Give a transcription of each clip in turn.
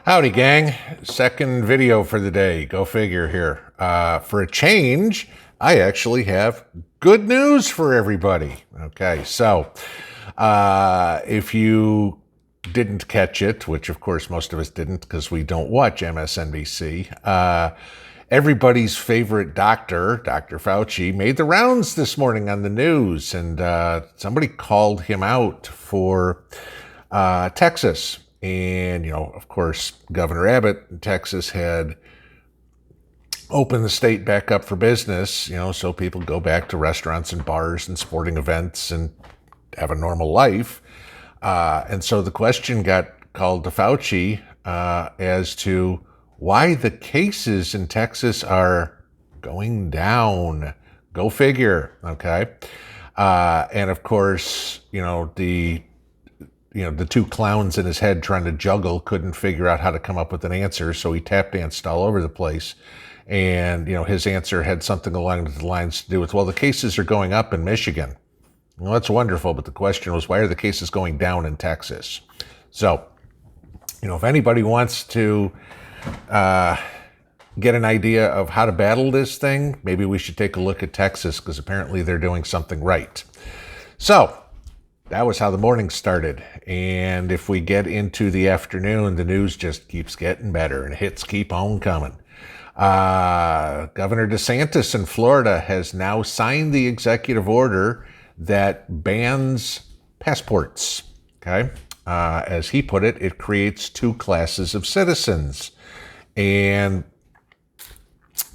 Howdy, gang. Second video for the day. Go figure here. For a change, I actually have good news for everybody. Okay, so if you didn't catch it, which of course most of us didn't because we don't watch MSNBC, everybody's favorite doctor, Dr. Fauci, made the rounds this morning on the news, and somebody called him out for Texas. And, of course, Governor Abbott in Texas had opened the state back up for business, so people go back to restaurants and bars and sporting events and have a normal life. And so the question got called to Fauci as to why the cases in Texas are going down. Go figure, okay? And of course, the two clowns in his head trying to juggle couldn't figure out how to come up with an answer, so he tap danced all over the place. And, his answer had something along the lines to do with, well, the cases are going up in Michigan. Well, that's wonderful, but the question was, why are the cases going down in Texas? So, if anybody wants to get an idea of how to battle this thing, maybe we should take a look at Texas, because apparently they're doing something right. So, that was how the morning started. And if we get into the afternoon, the news just keeps getting better and hits keep on coming. Governor DeSantis in Florida has now signed the executive order that bans passports. Okay. As he put it, it creates two classes of citizens. And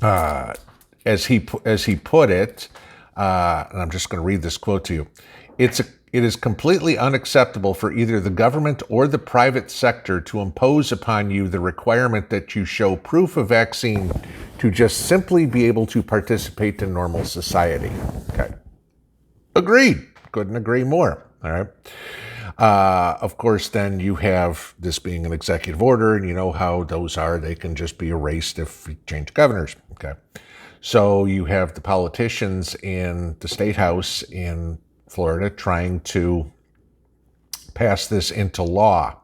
as he put it, and I'm just going to read this quote to you. It is completely unacceptable for either the government or the private sector to impose upon you the requirement that you show proof of vaccine to just simply be able to participate in normal society. Okay. Agreed. Couldn't agree more. All right. Of course, then you have this being an executive order, and you know how those are. They can just be erased if you change governors. Okay. So you have the politicians in the state house in Florida trying to pass this into law.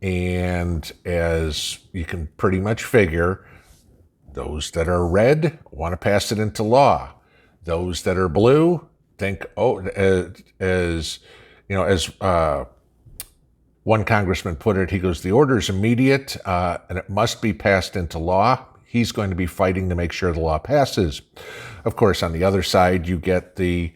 And as you can pretty much figure, those that are red want to pass it into law. Those that are blue think, as one congressman put it, he goes, the order is immediate and it must be passed into law. He's going to be fighting to make sure the law passes. Of course, on the other side, you get the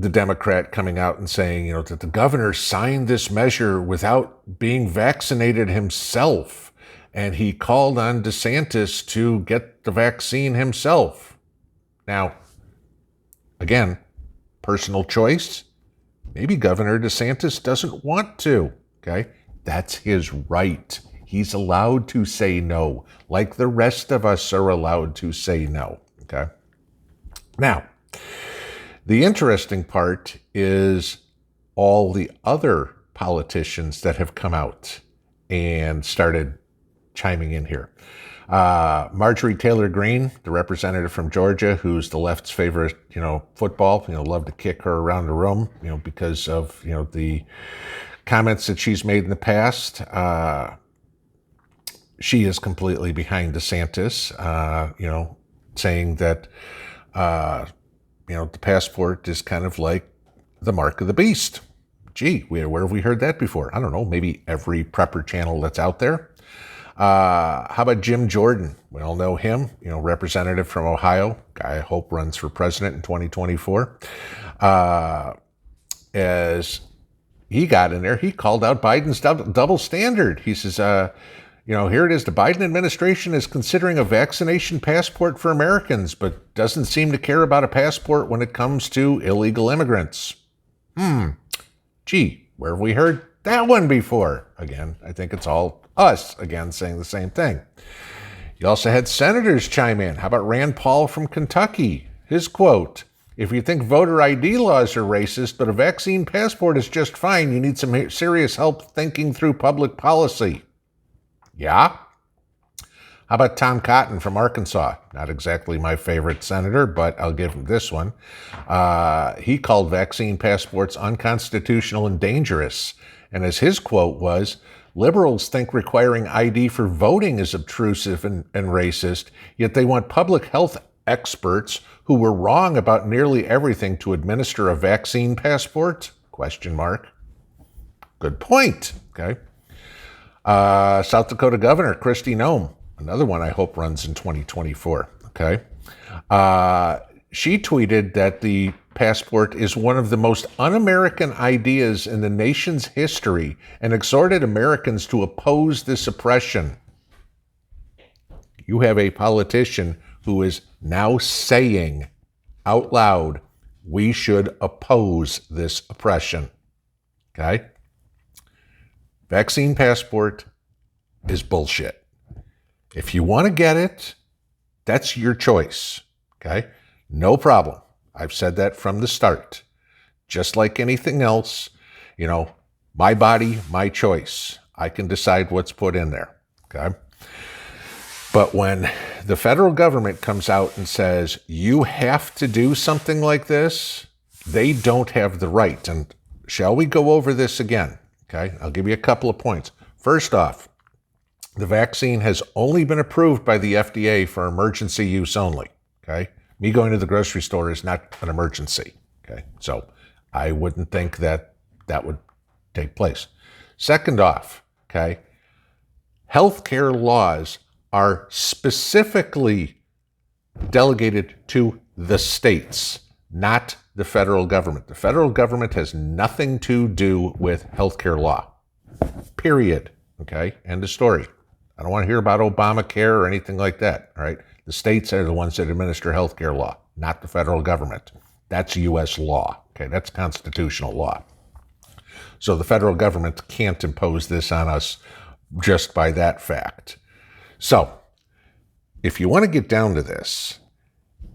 Democrat coming out and saying, that the governor signed this measure without being vaccinated himself. And he called on DeSantis to get the vaccine himself. Now, again, personal choice. Maybe Governor DeSantis doesn't want to. Okay. That's his right. He's allowed to say no, like the rest of us are allowed to say no. Okay. Now, the interesting part is all the other politicians that have come out and started chiming in here. Marjorie Taylor Greene, the representative from Georgia, who's the left's favorite, football, love to kick her around the room, because of, the comments that she's made in the past. She is completely behind DeSantis, saying that, the passport is kind of like the mark of the beast. Gee, where have we heard that before? I don't know, maybe every prepper channel that's out there. How about Jim Jordan? We all know him, representative from Ohio, guy I hope runs for president in 2024. As he got in there, he called out Biden's double standard. He says, here it is. The Biden administration is considering a vaccination passport for Americans, but doesn't seem to care about a passport when it comes to illegal immigrants. Gee, where have we heard that one before? Again, I think it's all us, again, saying the same thing. You also had senators chime in. How about Rand Paul from Kentucky? His quote, if you think voter ID laws are racist, but a vaccine passport is just fine, you need some serious help thinking through public policy. Yeah? How about Tom Cotton from Arkansas? Not exactly my favorite senator, but I'll give him this one. He called vaccine passports unconstitutional and dangerous. And as his quote was, liberals think requiring ID for voting is obtrusive and racist, yet they want public health experts who were wrong about nearly everything to administer a vaccine passport? Question mark. Good point. Okay. South Dakota Governor Kristi Noem, another one I hope runs in 2024. Okay. She tweeted that the passport is one of the most un-American ideas in the nation's history and exhorted Americans to oppose this oppression. You have a politician who is now saying out loud, we should oppose this oppression. Okay? Vaccine passport is bullshit. If you want to get it, that's your choice. Okay? No problem. I've said that from the start. Just like anything else, my body, my choice. I can decide what's put in there. Okay? But when the federal government comes out and says, you have to do something like this, they don't have the right. And shall we go over this again? Okay, I'll give you a couple of points. First off, the vaccine has only been approved by the FDA for emergency use only. Okay, me going to the grocery store is not an emergency. Okay, so I wouldn't think that would take place. Second off, okay, healthcare laws are specifically delegated to the states, not the federal government. The federal government has nothing to do with healthcare law. Period. Okay? End of story. I don't want to hear about Obamacare or anything like that. All right? The states are the ones that administer healthcare law, not the federal government. That's U.S. law. Okay? That's constitutional law. So the federal government can't impose this on us just by that fact. So, if you want to get down to this,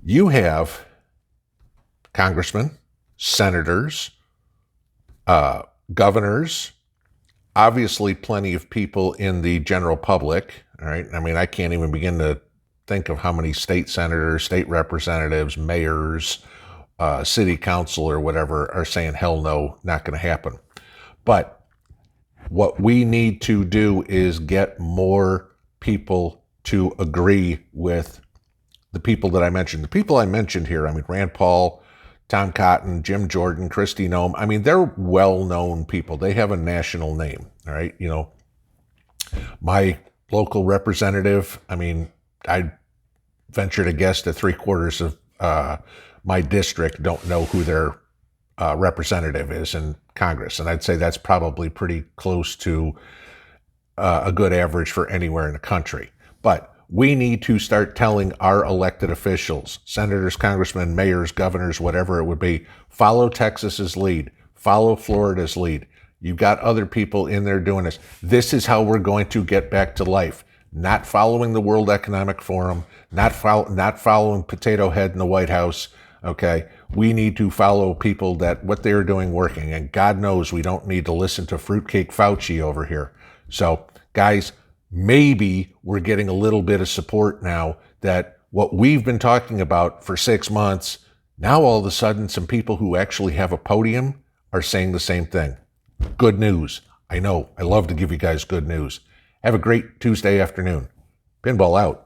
you have congressmen, senators, governors, obviously plenty of people in the general public, all right? I mean, I can't even begin to think of how many state senators, state representatives, mayors, city council or whatever are saying, hell no, not going to happen. But what we need to do is get more people to agree with the people that I mentioned. The people I mentioned here, I mean, Rand Paul, Tom Cotton, Jim Jordan, Kristi Noem, I mean, they're well-known people. They have a national name, all right? My local representative, I mean, I venture to guess that 3/4 of my district don't know who their representative is in Congress. And I'd say that's probably pretty close to a good average for anywhere in the country. But we need to start telling our elected officials, senators, congressmen, mayors, governors, whatever it would be, follow Texas's lead, follow Florida's lead. You've got other people in there doing this. This is how we're going to get back to life. Not following the World Economic Forum, not following Potato Head in the White House. Okay, we need to follow people that what they're doing working. And God knows we don't need to listen to Fruitcake Fauci over here. So, guys, maybe we're getting a little bit of support now that what we've been talking about for 6 months, now all of a sudden some people who actually have a podium are saying the same thing. Good news. I know. I love to give you guys good news. Have a great Tuesday afternoon. Pinball out.